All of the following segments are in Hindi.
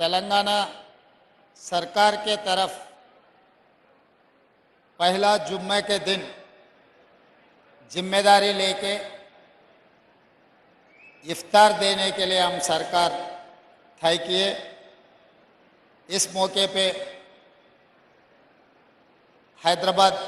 तेलंगाना सरकार के तरफ पहला जुम्मे के दिन जिम्मेदारी लेके इफ्तार देने के लिए हम सरकार तय किए। इस मौके पे Hyderabad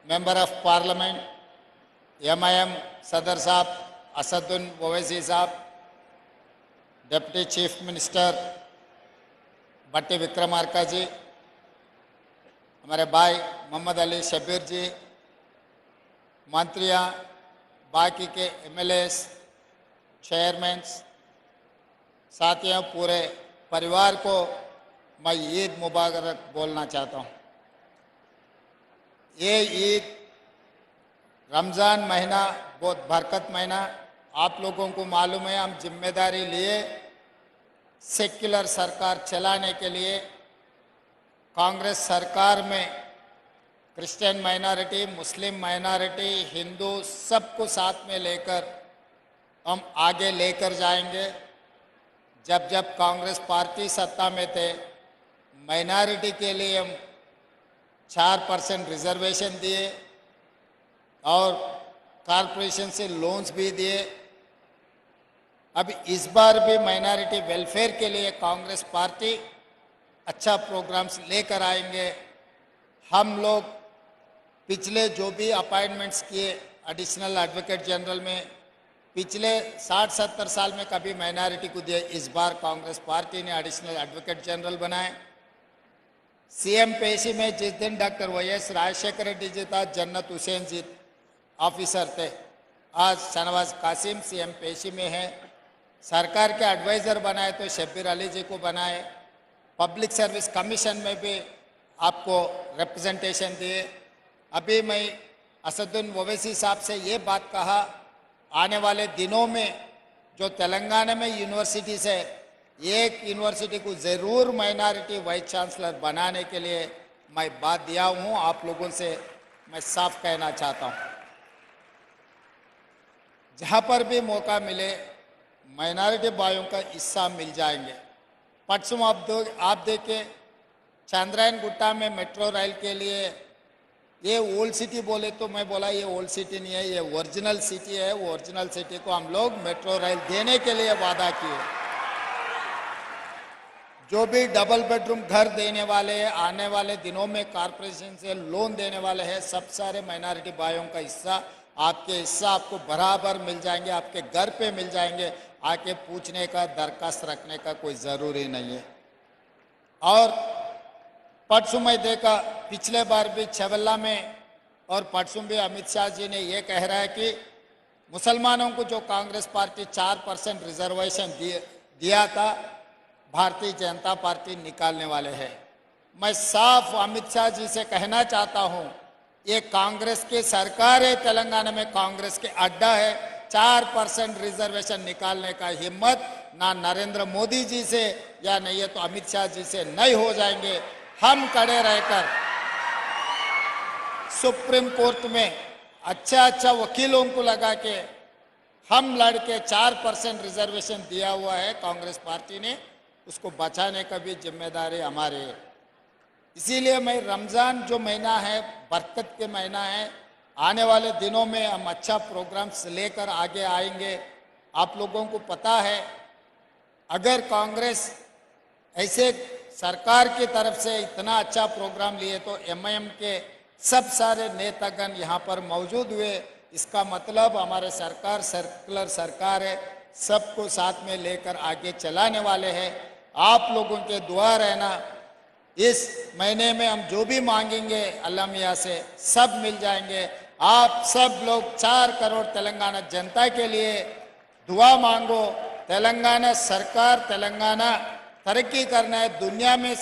member of parliament MIM सदर साहब असदुद्दीन ओवैसी साहब, डिप्टी चीफ मिनिस्टर भट्टी विक्रमार्का जी, हमारे भाई मोहम्मद अली शब्बीर जी, मंत्रियां, बाकी के एमएलएस, चेयरमैन, साथियों, पूरे परिवार को मैं ईद मुबारक बोलना चाहता हूँ। ये ईद रमज़ान महीना बहुत बरकत महीना, आप लोगों को मालूम है। हम जिम्मेदारी लिए सेक्युलर सरकार चलाने के लिए कांग्रेस सरकार में क्रिश्चियन माइनॉरिटी, मुस्लिम माइनॉरिटी, हिंदू सबको साथ में लेकर हम आगे लेकर जाएंगे। जब जब कांग्रेस पार्टी सत्ता में थे, माइनॉरिटी के लिए हम 4% रिजर्वेशन दिए और कॉरपोरेशन से लोन्स भी दिए। अब इस बार भी माइनॉरिटी वेलफेयर के लिए कांग्रेस पार्टी अच्छा प्रोग्राम्स लेकर आएंगे। हम लोग पिछले जो भी अपॉइंटमेंट्स किए एडिशनल एडवोकेट जनरल में, पिछले 60-70 साल में कभी माइनॉरिटी को दिए, इस बार कांग्रेस पार्टी ने एडिशनल एडवोकेट जनरल बनाए। सीएम पेशी में जिस दिन डॉक्टर वाईएस राजशेखर रेड्डी जी था, जन्नत हुसैन जी ऑफिसर थे, आज शहनवाज कासिम सीएम पेशी में है। सरकार के एडवाइज़र बनाए तो शब्बीर अली जी को बनाए। पब्लिक सर्विस कमीशन में भी आपको रिप्रेजेंटेशन दिए। अभी मैं असदुद्दीन ओवैसी साहब से ये बात कहा, आने वाले दिनों में जो तेलंगाना में यूनिवर्सिटीज़ है, एक यूनिवर्सिटी को ज़रूर माइनॉरिटी वाइस चांसलर बनाने के लिए मैं बात दिया हूँ। आप लोगों से मैं साफ कहना चाहता हूँ, जहाँ पर भी मौका मिले माइनॉरिटी भाइयों का हिस्सा मिल जाएंगे। परसों आप देखे चांद्रायन गुट्टा में मेट्रो रेल के लिए ये ओल्ड सिटी बोले तो मैं बोला ये ओल्ड सिटी नहीं है, ये ओरिजिनल सिटी है। वो ओरिजिनल सिटी को हम लोग मेट्रो रेल देने के लिए वादा किए। जो भी डबल बेडरूम घर देने वाले हैं, आने वाले दिनों में कॉरपोरेशन से लोन देने वाले हैं, सब सारे माइनॉरिटी भाइयों का हिस्सा, आपके हिस्सा आपको बराबर मिल जाएंगे, आपके घर पे मिल जाएंगे। आके पूछने का, दरखास्त रखने का कोई ज़रूरी नहीं है। और परसों मैं देखा, पिछले बार भी छवल्ला में और परसों भी अमित शाह जी ने ये कह रहा है कि मुसलमानों को जो कांग्रेस पार्टी 4% रिजर्वेशन दिया था, भारतीय जनता पार्टी निकालने वाले हैं। मैं साफ अमित शाह जी से कहना चाहता हूँ, ये कांग्रेस की सरकार है, तेलंगाना में कांग्रेस के अड्डा है। 4% रिजर्वेशन निकालने का हिम्मत ना नरेंद्र मोदी जी से या नहीं है तो अमित शाह जी से नहीं हो जाएंगे। हम खड़े रहकर सुप्रीम कोर्ट में अच्छा वकीलों को लगा के हम लड़के 4% रिजर्वेशन दिया हुआ है कांग्रेस पार्टी ने, उसको बचाने का भी जिम्मेदारी हमारी है। इसीलिए मैं रमज़ान जो महीना है, बरकत के महीना है, आने वाले दिनों में हम अच्छा प्रोग्राम्स लेकर आगे आएंगे। आप लोगों को पता है, अगर कांग्रेस ऐसे सरकार की तरफ से इतना अच्छा प्रोग्राम लिए तो एमआईएम के सब सारे नेतागण यहाँ पर मौजूद हुए। इसका मतलब हमारे सरकार सर्कुलर सरकार है, सबको साथ में लेकर आगे चलाने वाले हैं। आप लोगों के दुआ रहना, इस महीने में हम जो भी मांगेंगे अल्लाह मियाँ से सब मिल जाएंगे। आप सब लोग 4 करोड़ तेलंगाना जनता के लिए दुआ मांगो। तेलंगाना सरकार, तेलंगाना तरक्की करना है, दुनिया में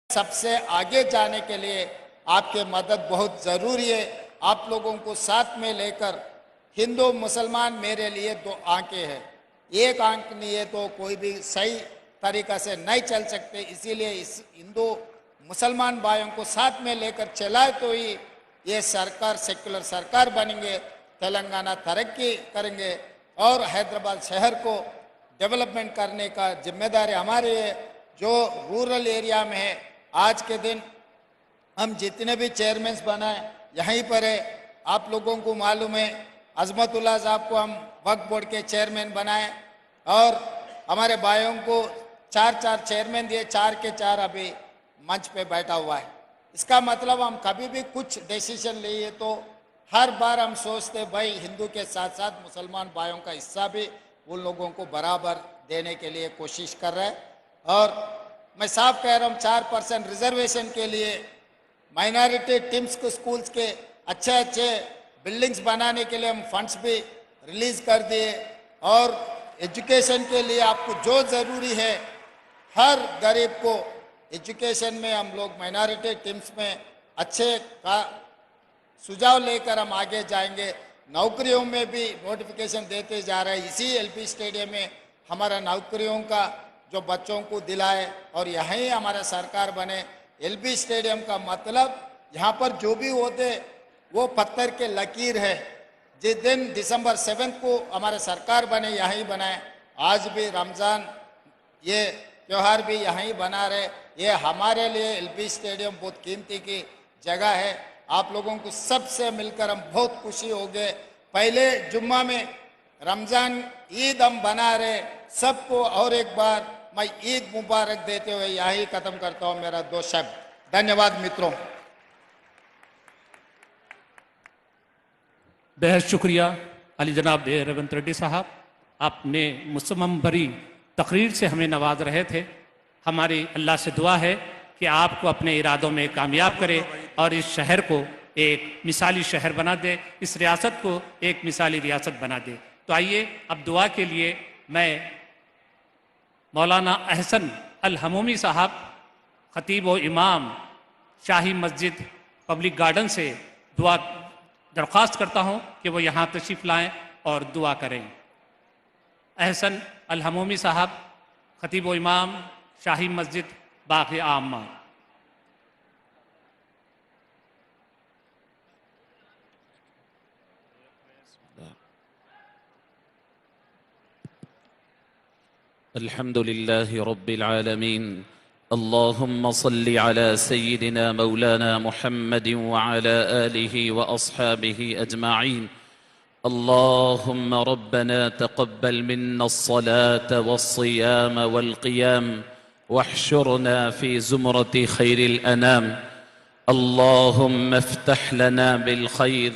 सबसे आगे जाने के लिए आपके मदद बहुत ज़रूरी है। आप लोगों को साथ में लेकर, हिंदू मुसलमान मेरे लिए 2 आंखें हैं, एक आंख नहीं है तो कोई भी सही तरीक़ा से नहीं चल सकते। इसीलिए इस हिंदू मुसलमान भाइयों को साथ में लेकर चलाए तो ही ये सरकार सेक्युलर सरकार बनेंगे, तेलंगाना तरक्की करेंगे और हैदराबाद शहर को डेवलपमेंट करने का जिम्मेदारी हमारी है। जो रूरल एरिया में है, आज के दिन हम जितने भी चेयरमैन बनाए यहीं पर है। आप लोगों को मालूम है अजमतुल्लाह साहब को हम वक्फ बोर्ड के चेयरमैन बनाए और हमारे भाइयों को 4 चेयरमैन दिए, 4 के 4 अभी मंच पे बैठा हुआ है। इसका मतलब हम कभी भी कुछ डिसीजन लिए तो हर बार हम सोचते भाई हिंदू के साथ साथ मुसलमान भाइयों का हिस्सा भी उन लोगों को बराबर देने के लिए कोशिश कर रहे हैं। और मैं साफ कह रहा हूँ 4% रिजर्वेशन के लिए माइनॉरिटी टीम्स को स्कूल्स के अच्छे बिल्डिंग्स बनाने के लिए हम फंड्स भी रिलीज कर दिए और एजुकेशन के लिए आपको जो ज़रूरी है हर गरीब को एजुकेशन में हम लोग माइनॉरिटी टीम्स में अच्छे का सुझाव लेकर हम आगे जाएंगे। नौकरियों में भी नोटिफिकेशन देते जा रहे हैं। इसी एलपी स्टेडियम में हमारा नौकरियों का जो बच्चों को दिलाए और यहीं हमारा सरकार बने। एलपी स्टेडियम का मतलब यहाँ पर जो भी होते वो पत्थर के लकीर है। जिस दिन दिसंबर 7 को हमारे सरकार बने यहीं बनाए, आज भी रमज़ान ये त्यौहार भी यहीं बना रहे। ये हमारे लिए एलपी स्टेडियम बहुत कीमती की जगह है। आप लोगों को सबसे मिलकर हम बहुत खुशी हो गए। पहले जुम्मा में रमज़ान ईद हम बना रहे सबको, और एक बार मैं ईद मुबारक देते हुए यही खत्म करता हूँ मेरा 2 शब्द। धन्यवाद मित्रों। बेहद शुक्रिया अली जनाब रेवंत रेड्डी साहब, आपने मुसम्मम भरी तकरीर से हमें नवाज रहे थे। हमारी अल्लाह से दुआ है कि आपको अपने इरादों में कामयाब करे और इस शहर को एक मिसाली शहर बना दे, इस रियासत को एक मिसाली रियासत बना दे। तो आइए अब दुआ के लिए मैं मौलाना अहसन अल हमूमी साहब, खतीब व इमाम शाही मस्जिद पब्लिक गार्डन से दुआ दरख्वास्त करता हूँ कि वो यहाँ तशरीफ़ लाएँ और दुआ करें। अहसन अल हमूमी साहब, खतीब व इमाम शाही मस्जिद बाग़ आमा। अल्हम्दुलिल्लाहि रब्बिल आलमीन। अल्लाहुम्मा सल्लि अला सय्यिदिना मौलाना मुहम्मदिन व अला आलिहि व अस्हाबिहि अजमाइन। अल्लाहुम्मा रब्बना तक़ब्बल मिन्ना अस्सलात वस्सियाम वल्क़ियाम वहशुरना फ़ी ज़ुमरति खैरिल अनाम। अल्लाहुम्मा इफ़्तह लना बिल खैर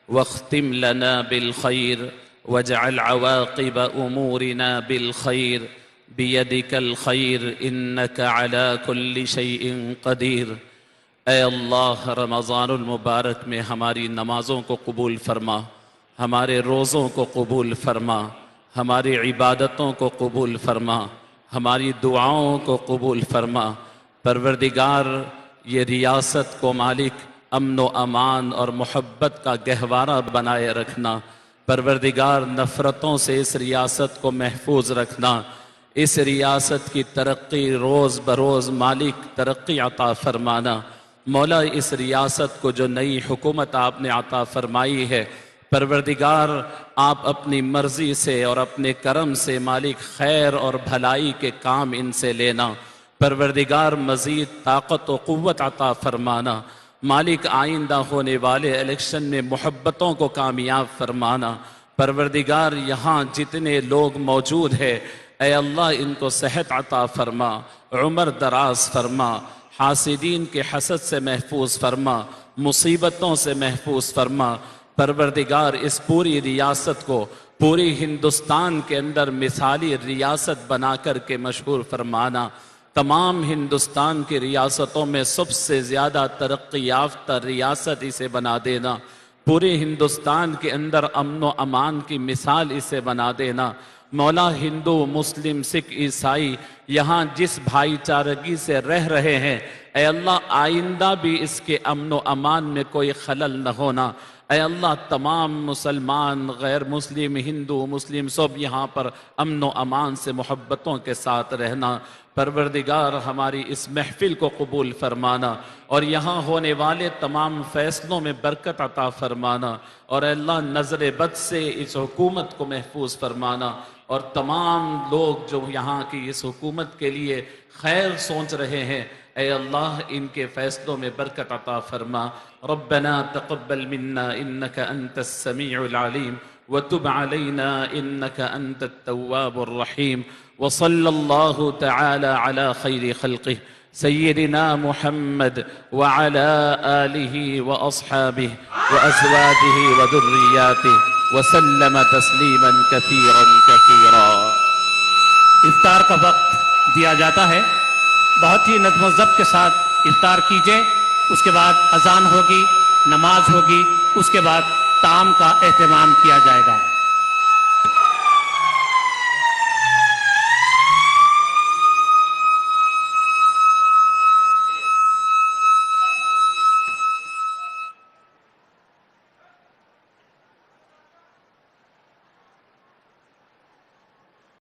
वख्तिम लना बिल खैर वजअल अवाक़िब उमूरिना बिल खैर बियदिकल खैर इन्नका अला कुल्लि शैइन क़दीर। ऐ अल्लाह, रमज़ानुल मुबारक में हमारी नमाज़ों को कबूल फरमा, हमारे रोज़ों को कबूल फरमा, हमारी इबादतों को कबूल फरमा, हमारी दुआओं को कबूल फरमा। परवरदिगार, ये रियासत को मालिक अमन व अमान और मोहब्बत का गहवारा बनाए रखना। परवरदिगार, नफ़रतों से इस रियासत को महफूज रखना। इस रियासत की तरक्की रोज़ बरोज़ मालिक तरक्की अता फरमाना। मौला, इस रियासत को जो नई हुकूमत आपने अता फरमाई है, परवरदिगार आप अपनी मर्ज़ी से और अपने करम से मालिक खैर और भलाई के काम इनसे लेना। परवरदिगार मज़ीद ताकत व क़ुव्वत अता फरमाना। मालिक आइंदा होने वाले इलेक्शन में मोहब्बतों को कामयाब फरमाना। परवरदिगार, यहाँ जितने लोग मौजूद हैं, ऐ अल्लाह इनको सेहत अता फरमा, उम्र दराज फरमा, हासिदीन के हसद से महफूज फरमा, मुसीबतों से महफूज फरमा। परवरदिगार, इस पूरी रियासत को पूरी हिंदुस्तान के अंदर मिसाली रियासत बना कर के मशहूर फरमाना। तमाम हिंदुस्तान की रियासतों में सबसे ज़्यादा तरक्की याफ्ता रियासत इसे बना देना। पूरे हिंदुस्तान के अंदर अमन व अमान की मिसाल इसे बना देना। मौला, हिंदू मुस्लिम सिख ईसाई यहाँ जिस भाईचारगी से रह रहे हैं, ऐ अल्लाह आइंदा भी इसके अमन व अमान में कोई खलल न होना। ऐ अल्लाह, तमाम मुसलमान गैर मुस्लिम हिंदू मुस्लिम सब यहाँ पर अमन व अमान से मोहब्बतों के साथ रहना। परवरदिगार, हमारी इस महफिल को कबूल फरमाना और यहाँ होने वाले तमाम फ़ैसलों में बरकत अता फरमाना। और अल्लाह, नज़र बद से इस हुकूमत को महफूज फरमाना और तमाम लोग जो यहाँ की इस हुकूमत के लिए खैर सोच रहे हैं, ऐ अल्लाह इनके फैसलों में बरकत अता फरमा। रब्बना तक़ब्बल मिन्ना इन्नका अंतस समीउल अलीम व तुब अलैना इन्नका अंतत तव्वाबुर रहीम व सल्लल्लाहु तआला अला खैरि खल्क़िह सय्यिदिना मुहम्मद व अला आलिहि व अस्हाबिहि व अज़वाजिहि व दुर्रियातिहि व सल्लम तस्लीमन कसीरन कसीरा। इफ्तार का वक्त दिया जाता है, बहुत ही नज़्म ज़ब्त के साथ इफ्तार कीजिए। उसके बाद अजान होगी, नमाज होगी, उसके बाद ताम का एहतमाम किया जाएगा।